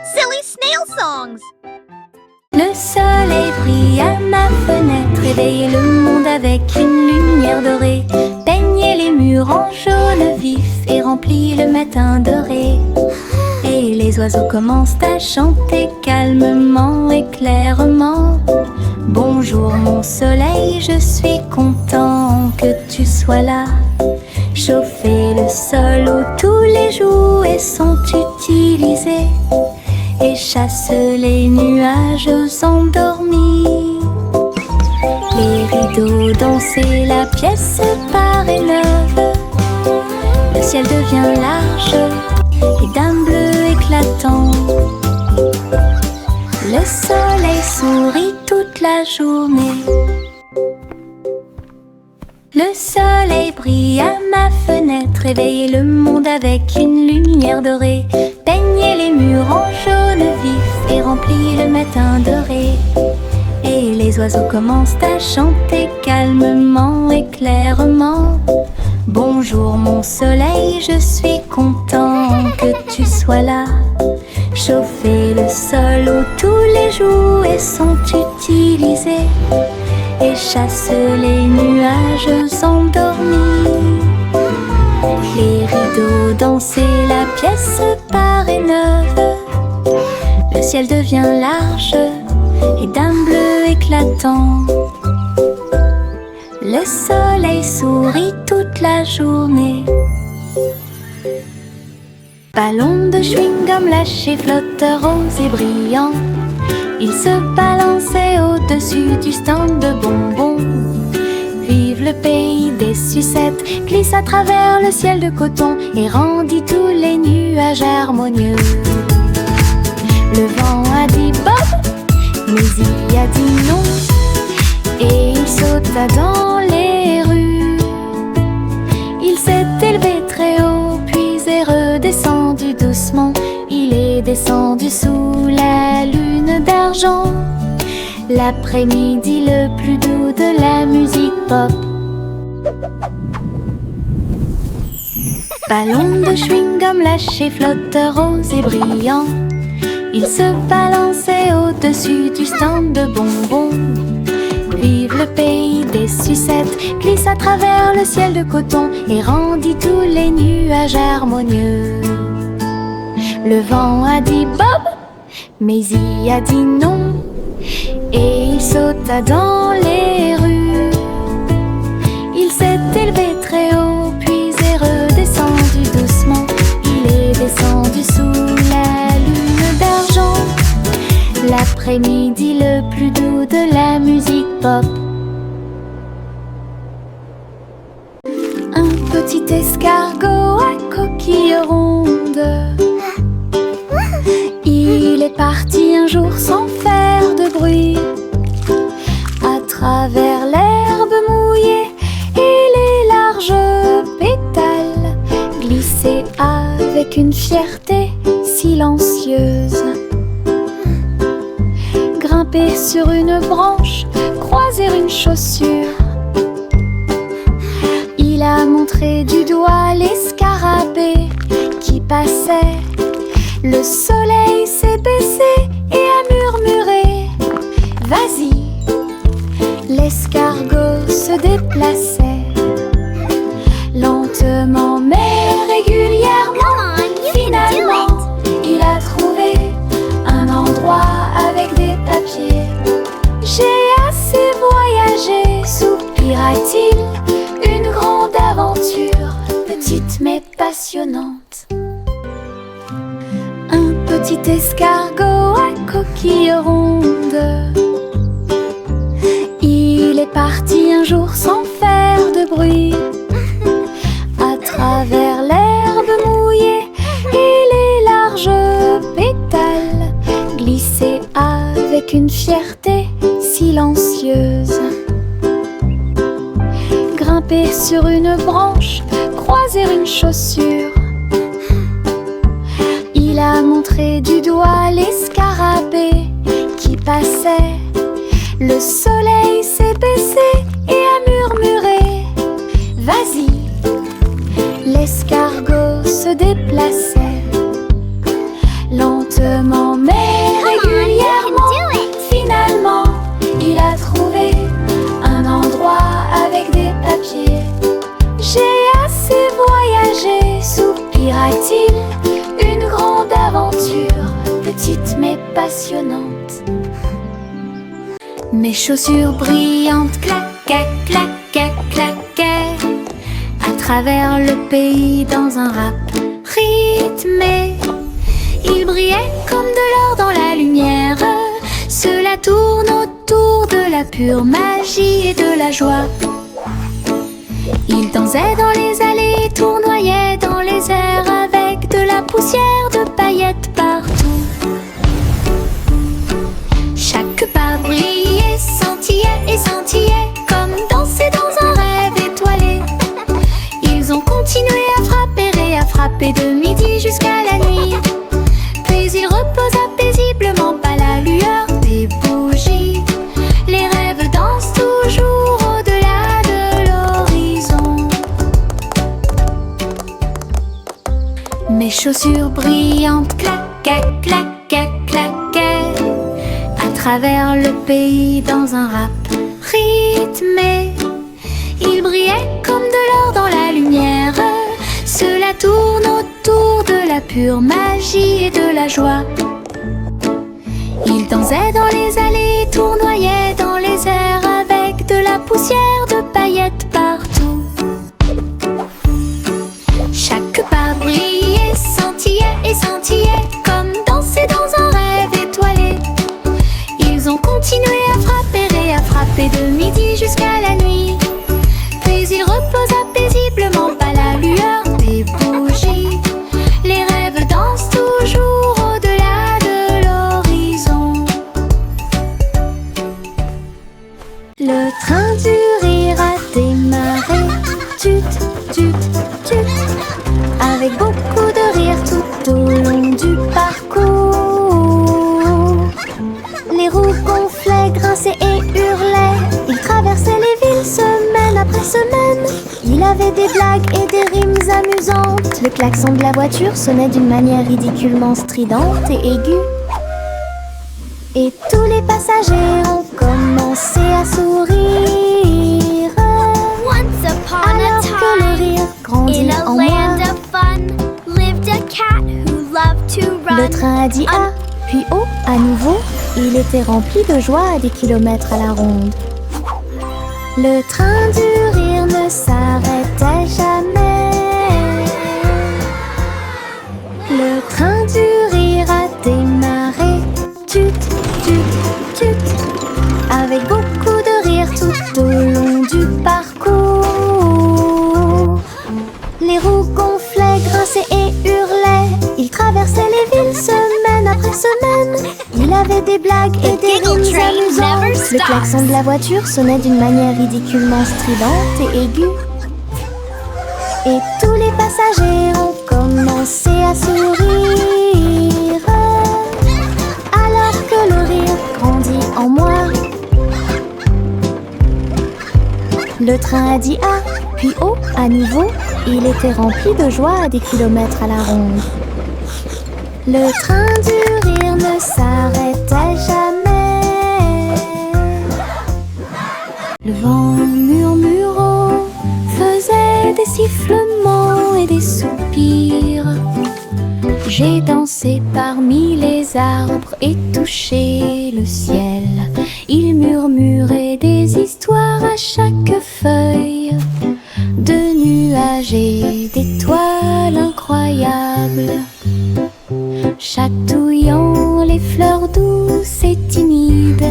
Silly snail songs! Le soleil brille à ma fenêtre, réveille le monde avec une lumière dorée. Peignez les murs en jaune vif et remplit le matin doré. Et les oiseaux commencent à chanter calmement et clairement. Bonjour mon soleil, je suis content que tu sois là. Chauffer le sol où tous les jouets sont utilisés et chasse les nuages endormis. Les rideaux dansent et la pièce paraît neuve. Le ciel devient large et d'un bleu éclatant. Le soleil sourit toute la journée. Le soleil brille à ma fenêtre, réveille le monde avec une lumière dorée. Peignez les murs en jaune vif et remplit le matin doré. Et les oiseaux commencent à chanter calmement et clairement. Bonjour mon soleil, je suis content que tu sois là. Chauffer le sol où tous les jouets sont utilisés et chasse les nuages endormis. Les rideaux dansent et la pièce paraît neuve. Le ciel devient large et d'un bleu éclatant. Le soleil sourit toute la journée. Ballon de chewing-gum lâché, flotteur rose et brillant. Il se balançait au-dessus du stand de bonbons. Vive le pays des sucettes, glisse à travers le ciel de coton et rendit tous les nuages harmonieux. Le vent a dit Bob, mais il a dit non. Et il sauta dans les rues. Il s'est élevé très haut, puis est redescendu doucement. Il est descendu sous la lune d'argent. L'après-midi le plus doux de la musique pop. Ballon de chewing-gum lâché, flotteur rose et brillant. Il se balançait au-dessus du stand de bonbons. Vive le pays des sucettes, glisse à travers le ciel de coton et rendit tous les nuages harmonieux. Le vent a dit Bob, mais il a dit non. Et il sauta dans les rues. Il s'est élevé très haut, puis est redescendu doucement. Il est descendu sous la lune d'argent. L'après-midi le plus doux de la musique pop. Un petit escargot à coquille ronde. Il est parti un jour sans faire de bruit, à travers l'herbe mouillée et les larges pétales, glisser avec une fierté silencieuse. Grimper sur une branche, croiser une chaussure. Il a montré du doigt les scarabées qui passaient. Le soleil s'est baissé et a murmuré Vas-y. L'escargot se déplaçait lentement mais régulièrement. Finalement, il a trouvé un endroit avec des papiers. J'ai assez voyagé, soupira-t-il. Une grande aventure, petite mais passionnante. Un petit escargot à coquille ronde. Il est parti un jour sans faire de bruit, à travers l'herbe mouillée et les larges pétales, glisser avec une fierté silencieuse. Grimper sur une branche, croiser une chaussure. Il a montré du doigt les scarabées qui passaient. Le soleil s'est baissé et a murmuré Vas-y. L'escargot se déplaçait lentement petite mais passionnante. Mes chaussures brillantes claquaient, claquaient, claquaient à travers le pays dans un rap rythmé. Ils brillaient comme de l'or dans la lumière. Cela tourne autour de la pure magie et de la joie. Ils dansaient dans les allées, tournoyaient dans les airs avec de la poussière de paillettes partout. Chaque pas brillait, scintillait et scintillait comme danser dans un rêve étoilé. Ils ont continué à frapper et à frapper de midi jusqu'à la nuit. Puis ils reposaient paisiblement pas la lueur des bougies. Les rêves dansent toujours au-delà de l'horizon. Mes chaussures brillantes claquaient, claquaient, claquaient à travers le pays dans un rap rythmé. Ils brillaient comme de l'or dans la lumière. Cela tourne autour de la pure magie et de la joie. Ils dansaient dans les allées, tournoyaient dans les airs avec de la poussière de paillettes partout. Chaque pas brillait, scintillait et scintillait comme danser dans un rêve étoilé. Ils ont continué à frapper et à frapper de midi jusqu'à la nuit. Puis ils reposaient paisiblement pas la lueur des bougies. Les rêves dansent toujours au-delà de l'horizon. Le train du rire a démarré. Tut, tut, tut. Avec beaucoup de rire tout au long du parcours. Les roues gonflaient, grinçaient et hurlaient. Ils traversaient les villes semaine après semaine. Il avait des blagues et des rimes amusantes. Le klaxon de la voiture sonnait d'une manière ridiculement stridente et aiguë. Et tous les passagers ont commencé à sourire. Once upon Alors a que le time, rire grandit in a en moi. land of fun, lived a cat who loved to run. Le train a dit A, puis O à nouveau. Il était rempli de joie à des kilomètres à la ronde. Le train du rire ne s'arrêtait jamais. Le train du rire a démarré. Tut, tut, tut. Avec beaucoup de rire tout au long du parcours. Les roues gonflaient, grinçaient et hurlaient. Il traversait les villes semaine après semaine. Il avait des blagues et des giggle rimes train amusantes. never Le stops. klaxon de la voiture sonnait d'une manière ridiculement stridente et aiguë. Et tous les passagers ont commencé à sourire. Alors que le rire grandit en moi. Le train a dit A, puis O à nouveau. Il était rempli de joie à des kilomètres à la ronde. Le train du rire ne s'arrêtait jamais. Le vent murmurant faisait des sifflements et des soupirs. J'ai dansé parmi les arbres et touché le ciel. Il murmurait des histoires à chaque feuille, de nuages et d'étoiles incroyables, chatouillant les fleurs douces et timides,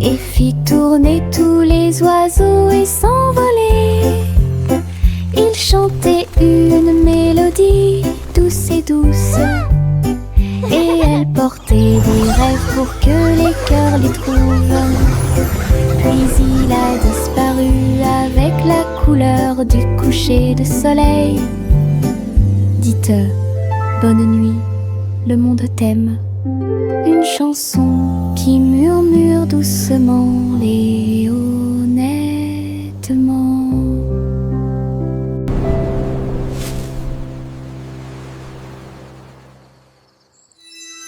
et fit tourner tous les oiseaux et s'envoler. Il chantait une mélodie douce et douce, et elle portait des rêves pour que les cœurs les trouvent. Puis il a disparu avec la couleur du coucher de soleil. Dites bonne nuit, le monde t'aime. Une chanson qui murmure doucement et honnêtement.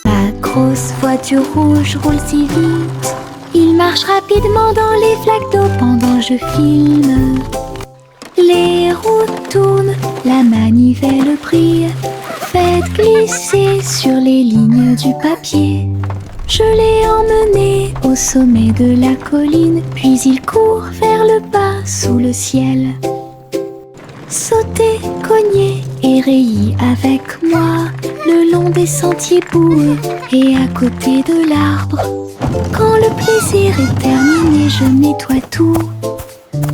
La grosse voiture rouge roule si vite. Il marche rapidement dans les flaques d'eau pendant que je filme. Les roues tournent, la manivelle brille, fait Faites glisser sur les lignes du papier. Je l'ai emmené au sommet de la colline, puis il court vers le bas sous le ciel. Sautez, cognez et rayez avec moi le long des sentiers boueux et à côté de l'arbre. Quand le plaisir est terminé, je nettoie tout.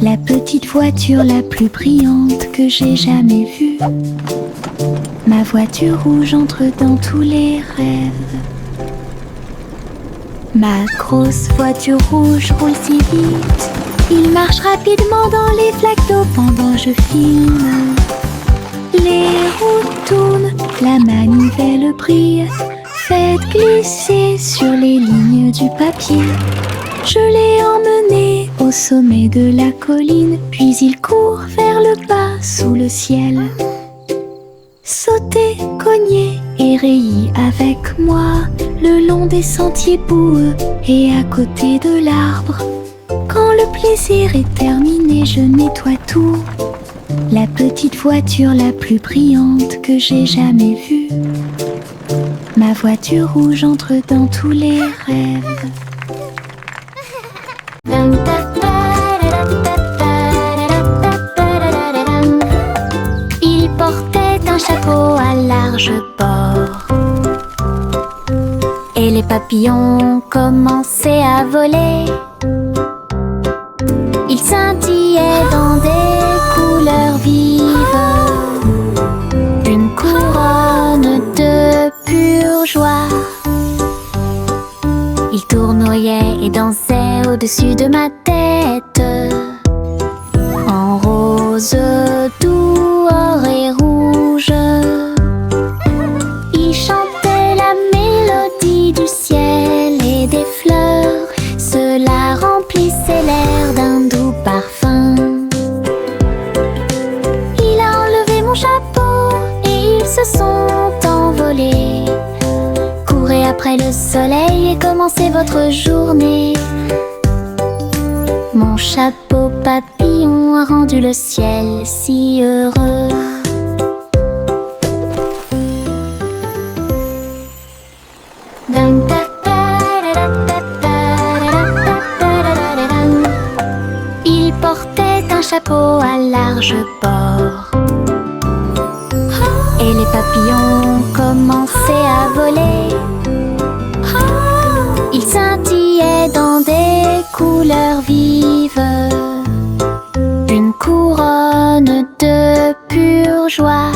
La petite voiture la plus brillante que j'ai jamais vue. Ma voiture rouge entre dans tous les rêves. Ma grosse voiture rouge roule si vite. Il marche rapidement dans les flaques d'eau pendant que je filme. Les roues tournent, la manivelle brille. Faites glisser sur les lignes du papier. Je l'ai emmené au sommet de la colline, puis il court vers le bas sous le ciel. Sautez, cognez et rayez avec moi le long des sentiers boueux et à côté de l'arbre. Quand le plaisir est terminé, je nettoie tout. La petite voiture la plus brillante que j'ai jamais vue. Ma voiture rouge entre dans tous les rêves. Il portait un chapeau à large bord. Et les papillons commençaient à voler. Ils scintillaient dans des couleurs vives. Une couronne de pure joie. Ils tournoyaient et dansaient au-dessus de ma tête. En rose, doux, or et rouge. Ils chantaient la mélodie du ciel et des fleurs. Cela remplissait l'air d'un doux parfum. Il a enlevé mon chapeau et ils se sont envolés. Courez après le soleil et commencez votre journée. Mon chapeau papillon a rendu le ciel si heureux. Il portait un chapeau à large bord. Et les papillons commençaient à voler. Ils scintillaient dans des couleurs vives. Une couronne de pure joie.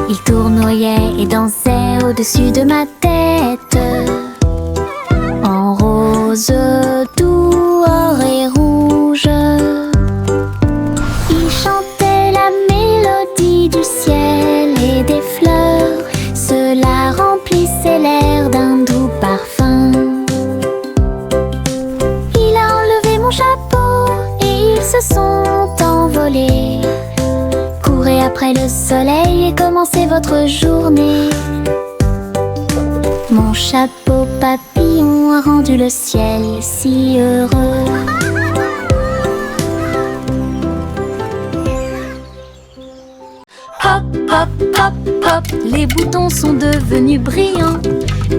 Ils tournoyaient et dansaient au-dessus de ma tête. En rose, doux, or et rouge. Ils chantaient la mélodie du ciel et des fleurs. Cela remplissait l'air d'un doux parfum. Il a enlevé mon chapeau et ils se sont envolés. Courez après le soleil et commencez votre journée. Mon chapeau papillon a rendu le ciel si heureux. Hop, hop, hop, hop, les boutons sont devenus brillants.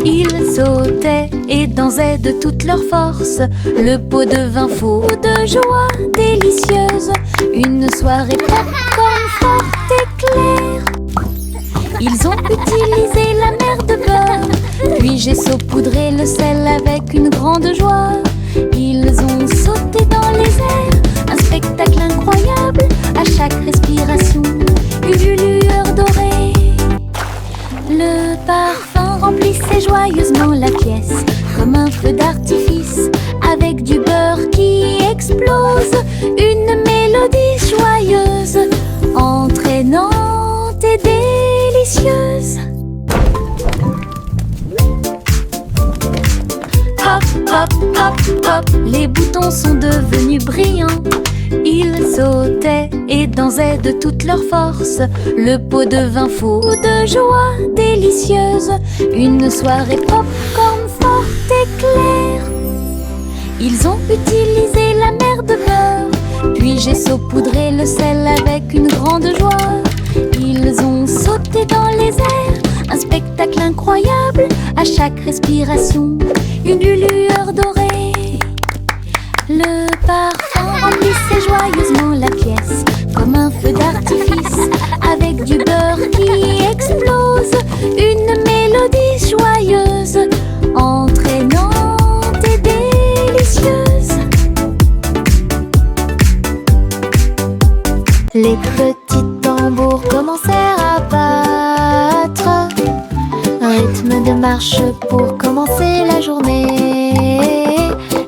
Ils sautaient et dansaient de toute leur force. Le pot devint fou de joie délicieuse. Une soirée popcorn forte et claire. Ils ont utilisé la mer de beurre, puis j'ai saupoudré le sel avec une grande joie. Ils ont sauté dans les airs, un spectacle incroyable. À chaque respiration, une lueur dorée. Le parfum remplissait joyeusement la pièce, comme un feu d'artifice, avec du beurre qui explose. Une mélodie joyeuse, entraînante et délicieuse. Hop, hop, hop, hop, les boutons sont devenus brillants. Ils sautaient et dansaient de toute leur force. Le pot devint fou de joie délicieuse. Une soirée popcorn forte et claire. Ils ont utilisé la mer de beurre, puis j'ai saupoudré le sel avec une grande joie. Ils ont sauté incroyable à chaque respiration, une lueur dorée. Le parfum remplissait joyeusement la pièce, comme un feu d'artifice, avec du beurre qui explose, une mélodie joyeuse, entraînante et délicieuse. Les petits tambours commencèrent à battre, rythme de marche pour commencer la journée.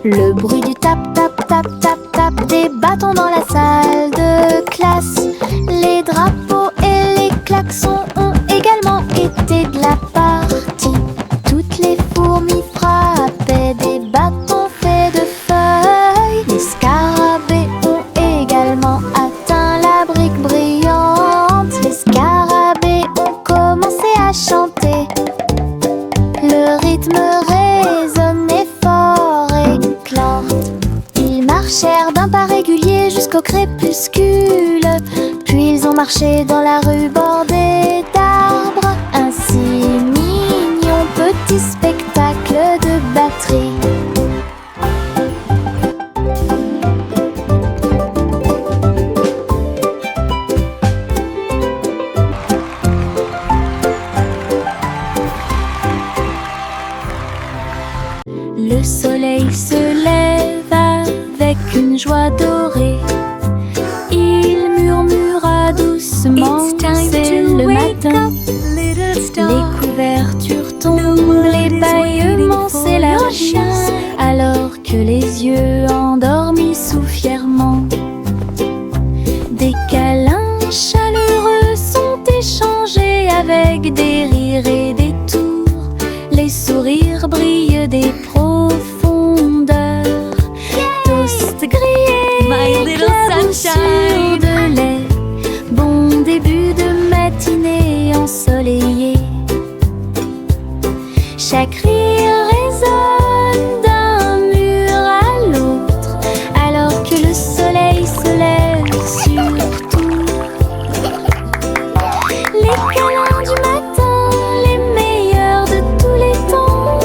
Le bruit du tap tap tap tap tap des bâtons dans la salle de classe. Les drapeaux et les klaxons ont également été de la partie. Toutes les fourmis frappaient des bâtons faits de feuilles. Les scarabées ont également atteint la brique brillante. Les scarabées ont commencé à chanter. Le rythme résonnait fort et clan. Ils marchèrent d'un pas régulier jusqu'au crépuscule. Puis ils ont marché dans la rue bordée d'arbres. Un si mignon petit spectacle de batterie. Le soleil se lève avec une joie dorée. Il murmura doucement, c'est le matin. Les couvertures tombent, les bâillements s'élargissent, alors que les yeux endormis soufflent fièrement. Des câlins chaleureux sont échangés avec des rires et des tours. Les sourires brillent des profondeurs. Toast grillé, éclaboussure de lait. Bon début de matinée ensoleillée. Chaque rire résonne d'un mur à l'autre, alors que le soleil se lève sur tout. Les câlins du matin, les meilleurs de tous les temps.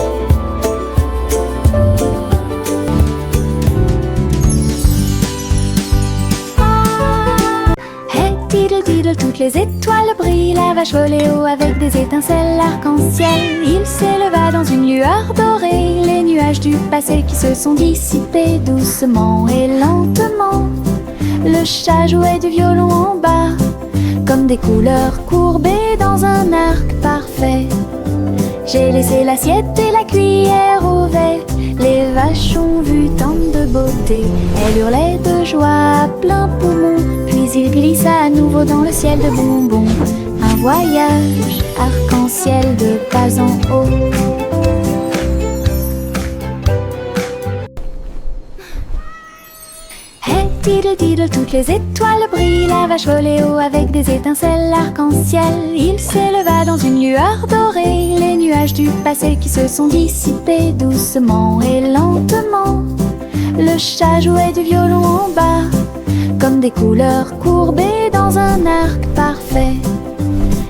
Hey diddle diddle, toutes les étoiles brillent, la vache volait haut avec des étincelles arc-en-ciel. Il s'éleva dans une lueur dorée, les nuages du passé qui se sont dissipés doucement et lentement. Le chat jouait du violon en bas, comme des couleurs courbées dans un arc parfait. J'ai laissé l'assiette et la cuillère au verre. Les vaches ont vu tant de beauté. Elle hurlait de joie à plein poumon. Puis il glissa à nouveau dans le ciel de bonbons. Un voyage arc-en-ciel de pas en haut. Hey diddle diddle, toutes les étoiles brillent, la vache volait haut avec des étincelles arc-en-ciel. Il s'éleva dans une lueur dorée, les nuages du passé qui se sont dissipés doucement et lentement. Le chat jouait du violon en bas, comme des couleurs courbées dans un arc parfait.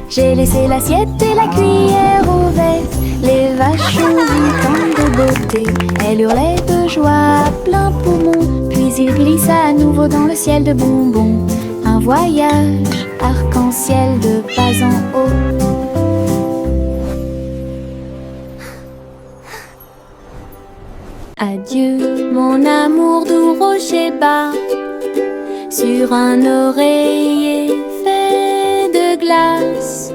J'ai laissé l'assiette et la cuillère au verre. Les vaches ont vu tant de beauté. Elle hurlait de joie à plein poumon. Puis il glissa à nouveau dans le ciel de bonbons. Un voyage arc-en-ciel de pas en haut. Adieu mon amour doux rocher bas, sur un oreiller fait de glace.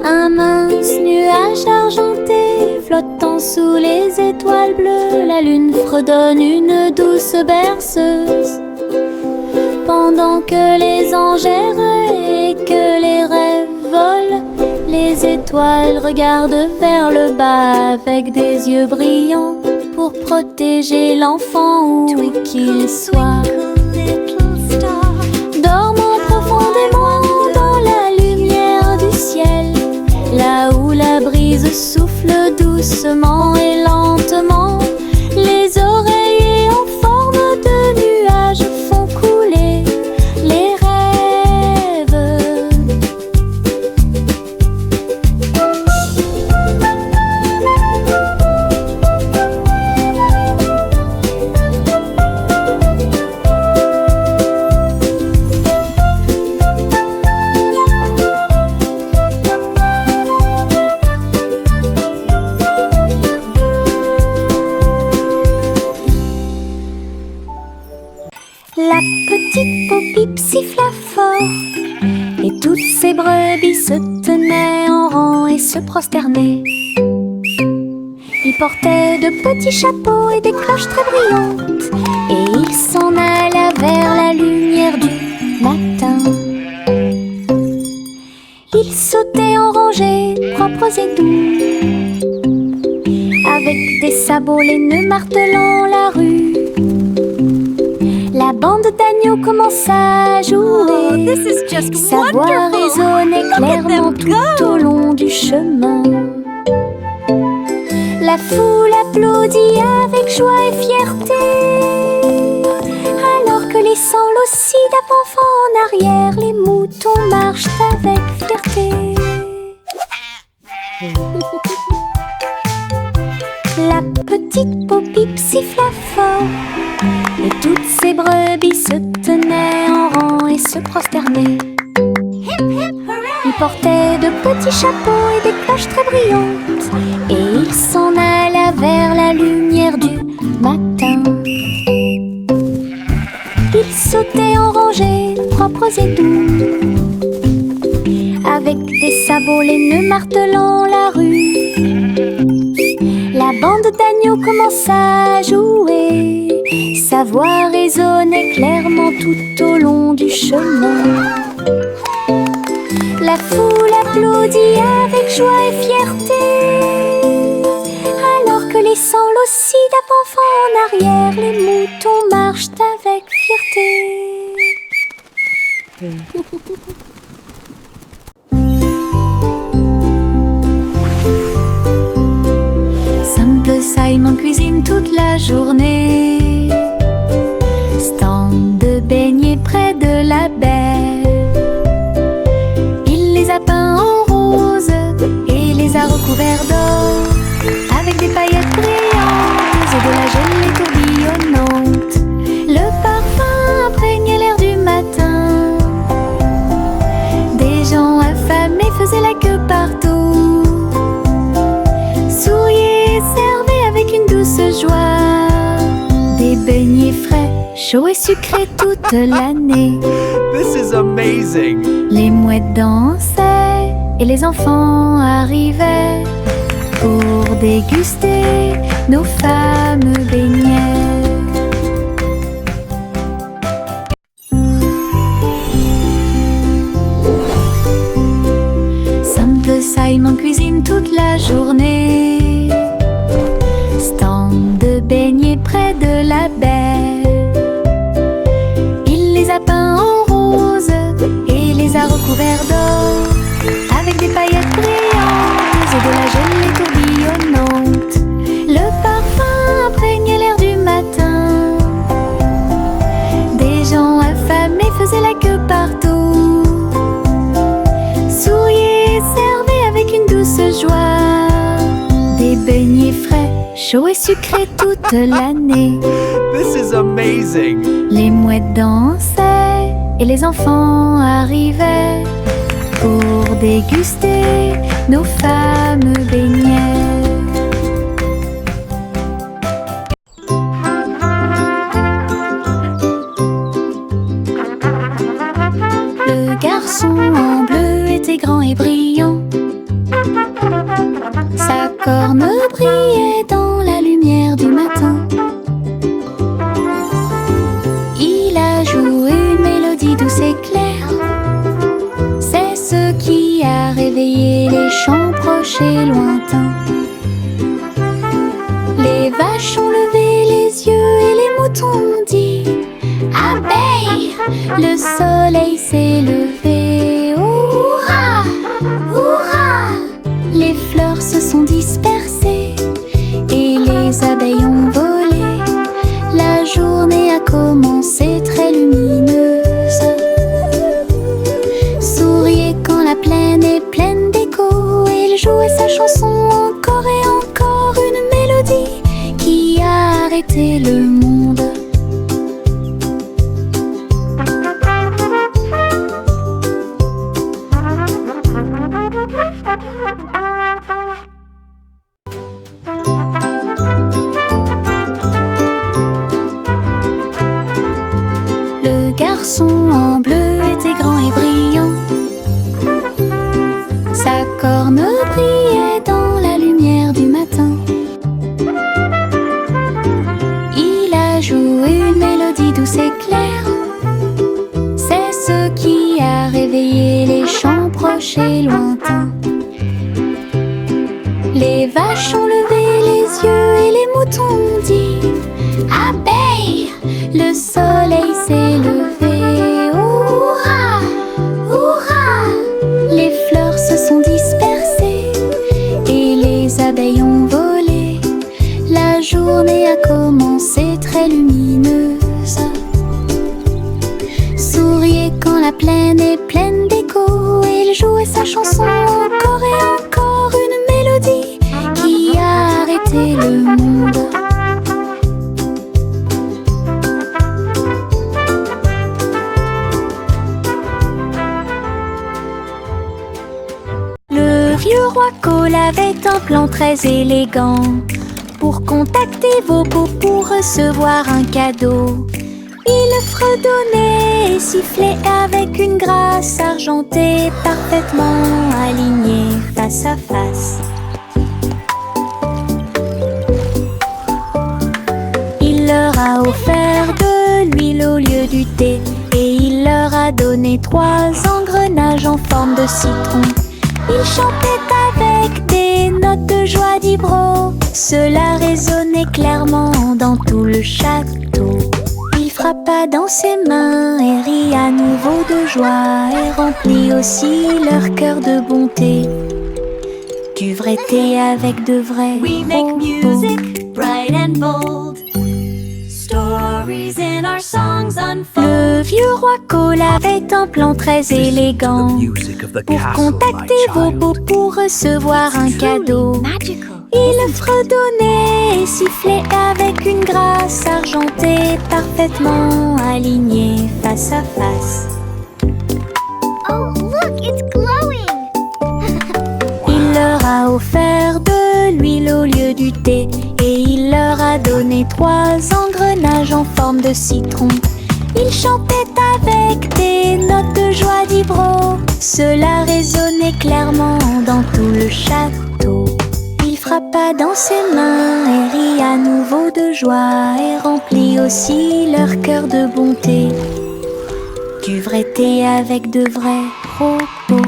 Un mince nuage argenté flottant sous les étoiles bleues. La lune fredonne une douce berceuse, pendant que les anges errent et que les rêves volent. Les étoiles regardent vers le bas avec des yeux brillants pour protéger l'enfant où qu'il soit. Dormant profondément dans la lumière du ciel, là où la brise souffle doucement et lentement. Les oreillers en forme de nuages font couler les rêves. Pop-Pip siffla fort, et toutes ces brebis se tenaient en rang et se prosternaient. Ils portaient de petits chapeaux et des cloches très brillantes, et ils s'en alla vers la lumière du matin. Ils sautaient en rangées, propres et doux, avec des sabots laineux martelant la rue. La bande d'agneaux commença à jouer. Sa voix résonnait clairement tout au long du chemin. La foule applaudit avec joie et fierté, alors que laissant l'ossie d'avant en arrière, les moutons marchent avec fierté. La petite Pop-Pip siffla fort, et toutes ces brebis se tenaient en rang et se prosternaient. Ils portaient de petits chapeaux et des cloches très brillantes, et ils s'en alla vers la lumière du matin. Ils sautaient en rangées, propres et doux, avec des sabots laineux martelant la rue. La bande d'agneaux commença à jouer. Sa voix résonnait clairement tout au long du chemin. La foule applaudit avec joie et fierté, alors que laissant l'ossie d'avant en arrière, les moutons marchent avec fierté. Simple Simon cuisine toute la journée, stand de beignets près de la baie. Il les a peints en rose et les a recouverts d'or, avec des paillettes brillantes et de la gelée tourbillonnante. Le parfum imprégnait l'air du matin. Des gens affamés faisaient la queue partout, souriaient et servaient avec une douce joie des beignets frais, chauds et sucrés toute l'année. This is amazing! Les mouettes dansaient et les enfants arrivaient pour déguster nos fameux beignets. Simple Simon cuisine toute la journée, stand de beignets près de la baie. Il les a peints en rose et les a recouverts d'or, avec des paillettes brillantes et de la gelée tourbillonnante. Le parfum imprégnait l'air du matin. Des gens affamés faisaient la queue partout, souriaient et servaient avec une douce joie des beignets frais, chauds et sucrés toute l'année. This is amazing! Les mouettes dansaient et les enfants arrivaient pour déguster nos fameux beignets. Le garçon en bleu était grand et brillant. Sa corne brillait dans la lumière du matin. Il a joué une mélodie douce et claire. C'est ce qui a réveillé les champs proches et lointains. Les vaches ont levé les yeux et les moutons ont dit abeille, le soleil s'est levé. Hurrah, hurrah! Les fleurs se sont dispersées et les abeilles ont volé. La journée a commencé très lumineuse. Souriez quand la plaine est pleine d'écho. Et il jouait sa chanson encore et encore, une mélodie qui a arrêté le monde. Le garçon en cornes brillaient dans la lumière du matin. Il a joué une mélodie douce et claire. C'est ce qui a réveillé les chants proches et lointains. Les vaches ont levé les yeux et les moutons ont dit abeille, le soleil s'est levé. Hurrah, hurrah! Les fleurs se sont dispersées et les abeilles ont volé. La journée a commencé très lumineuse. Souriez quand la plaine est pleine d'écho. Il jouait sa chanson encore et encore, une mélodie qui a arrêté le monde. Le vieux roi Cole avait un plan très élégant pour contacter vos beaux pour recevoir un cadeau. Il fredonnait et sifflait avec une grâce argentée, parfaitement alignée face à face. Il leur a offert de l'huile au lieu du thé et il leur a donné 3 engrenages en forme de citron. Il chantait avec des notes de joie d'Ibro. Cela résonnait clairement dans tout le château. Il frappa dans ses mains et rit à nouveau de joie et remplit aussi leur cœur de bonté. Du vrai thé avec de vrais We make propos. music bright and bold. Stories in our songs unfold. Le vieux roi Cole avait un plan très élégant pour contacter vos beaux pour recevoir un cadeau. Il fredonnait et sifflait avec une grâce argentée, parfaitement alignée face à face. Oh, look, it's glowing! Il leur a offert de l'huile au lieu du thé et il leur a donné 3 engrenages en forme de citron. Il chantait avec des notes de joie d'Ibro. Cela résonnait clairement dans tout le château. Il frappa dans ses mains et rit à nouveau de joie et remplit aussi leur cœur de bonté. Du vrai thé avec de vrais propos.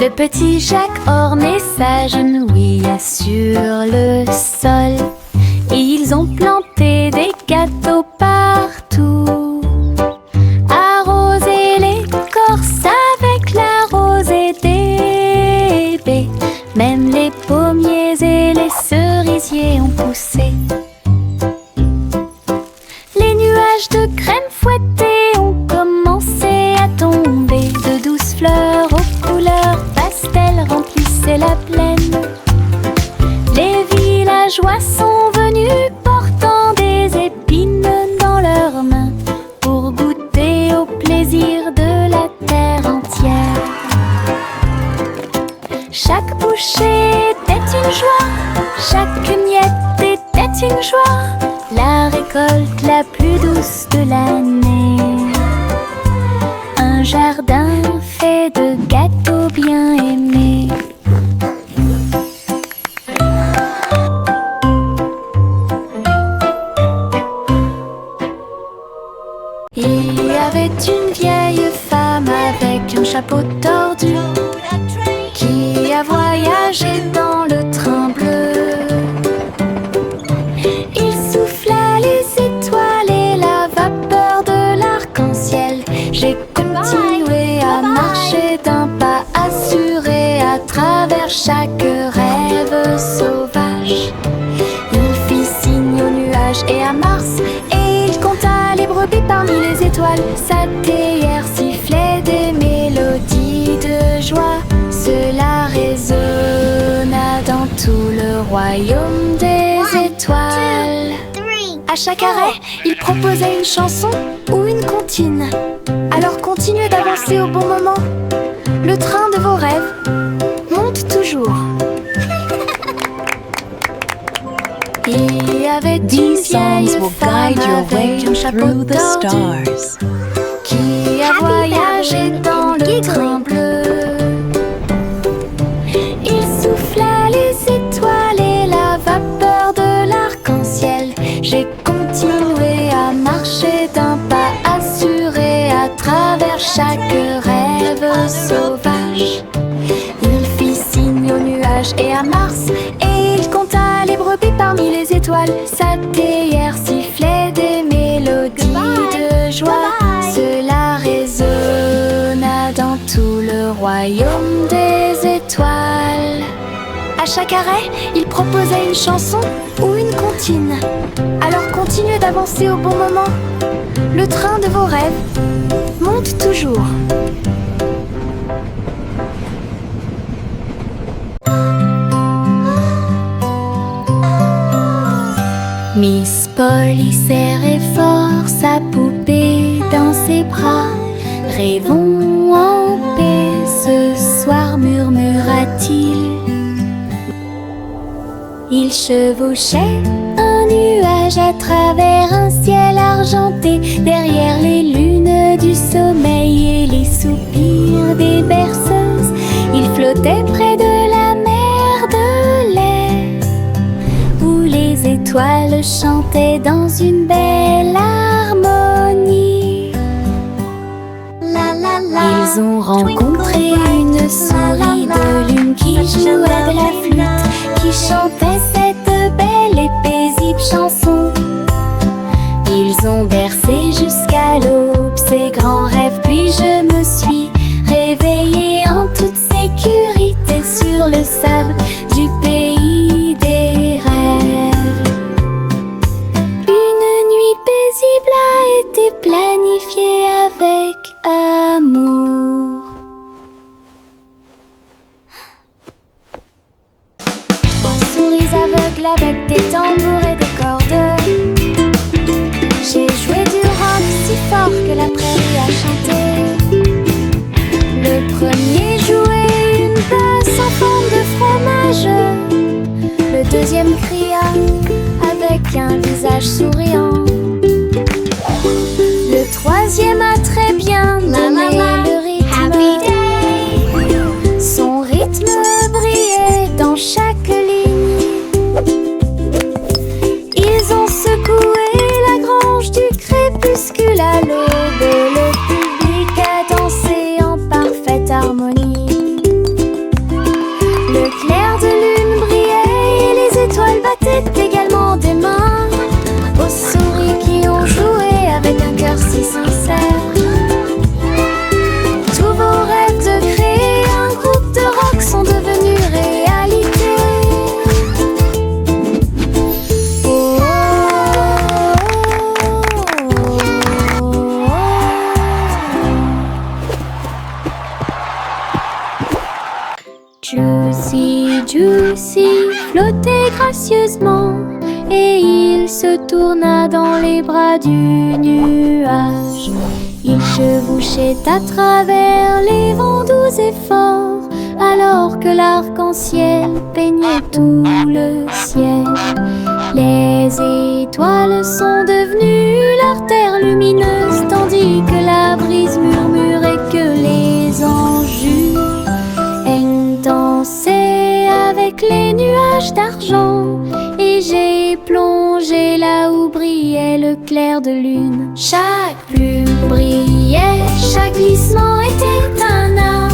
Le petit Jacques ornait s'agenouilla sur le sol et ils ont planté des gâteaux partout. Arrosé l'écorce avec la rosée des baies. Même les pommiers et les cerisiers ont poussé. Les nuages de crème fouettée ont commencé à tomber. De douces fleurs aux couleurs pastel remplissaient la plaine. Les villageois sont venus portant des épines dans leurs mains pour goûter au plaisir de la terre entière. Chaque bouchée était une joie, chaque miette était une joie, la récolte la plus douce de l'année. Un jardin fait de gâteaux bien aimés. Il y avait une vieille femme avec un chapeau tordu qui a voyagé dans le train bleu. Il souffla les étoiles et la vapeur de l'arc-en-ciel. J'ai continué à marcher d'un pas assuré à travers chaque rêve sauvage. Il fit signe aux nuages et à Mars et il compta les brebis parmi les étoiles. Sa théière sifflait des mélodies de joie. Cela résonna dans tout le royaume des étoiles. À chaque arrêt, il proposait une chanson ou une comptine. Alors continuez d'avancer au bon moment. Le train de vos rêves monte toujours. Il y avait These songs will guide your way avec un chapeau through the tordu stars. qui a Happy voyagé Valley dans le Giggling. train bleu. Il souffla les étoiles et la vapeur de l'arc-en-ciel. J'ai continué à marcher d'un pas assuré à travers chaque rêve sauvage. Il fit signe aux nuages et à Mars, et il compta les brebis parmi les étoiles. Sa théière sifflait des mélodies de joie. Goodbye. Cela résonna dans tout le royaume des étoiles. À chaque arrêt, il proposait une chanson ou une comptine. Alors continuez d'avancer au bon moment. Le train de vos rêves monte toujours. Miss Polly serrait fort sa poupée dans ses bras. Rêvons en paix ce soir, murmura-t-il. Il chevauchait un nuage à travers un ciel argenté, derrière les lunes du sommeil et les soupirs des berceuses. Il flottait près de la mer de lait, où les étoiles chantaient dans une belle harmonie. Ils ont rencontré une souris de lune qui jouait de la flûte, qui chantait cette belle et paisible chanson. Ils ont bercé jusqu'à l'aube ces grands rêves, puis je me suis réveillée en toute sécurité sur le sable du pays des rêves. Une nuit paisible a été planifiée avec amour. Souris aveugles avec des tambours et des cordes. J'ai joué du rock si fort que la prairie a chanté. Le premier jouait une basse en forme de fromage. Le deuxième cria avec un visage souriant. Le troisième a très bien donné le rythme. Son rythme brillait dans chaque ligne. Ils ont secoué la grange du crépuscule à l'aube, et le public a dansé en parfaite harmonie. Le clair de lune brillait et les étoiles battaient également des mains aux souris qui ont joué avec un cœur si sincère. Tous vos rêves de créer un groupe de rock sont devenus réalité. Oh, Juicy, Juicy flottait gracieusement, et il se tourna dans les bras du nuage. Il chevauchait à travers les vents doux et forts, alors que l'arc-en-ciel peignait tout le ciel. Les étoiles sont devenues l'artère lumineuse, tandis que la brise murmurait que les anges dansaient avec les nuages d'argent. Et j'ai plongé là où brillait le clair de lune. Chaque plume brillait, chaque glissement était un art,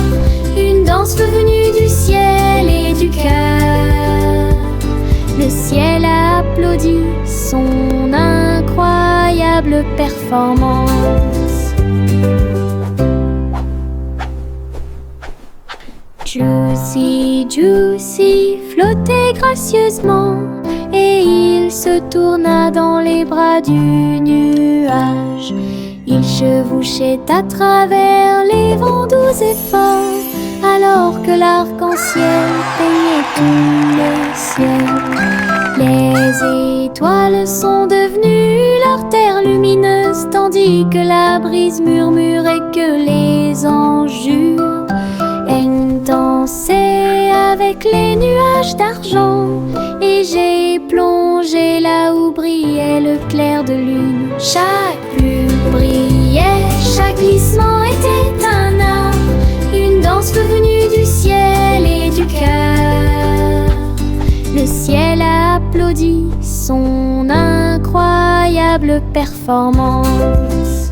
une danse venue du ciel et du cœur. Le ciel a applaudi son incroyable performance. Juicy, Juicy flottait gracieusement, et il se tourna dans les bras du nuage. Il chevauchait à travers les vents doux et forts, alors que l'arc-en-ciel peignait tout le ciel. Les étoiles sont devenues l'artère lumineuse, tandis que la brise murmurait que les anges dansaient avec les nuages d'argent. Et j'ai plongé était le clair de lune. Chaque plume brillait, chaque glissement était un art, une danse venue du ciel et du cœur. Le ciel a applaudi son incroyable performance.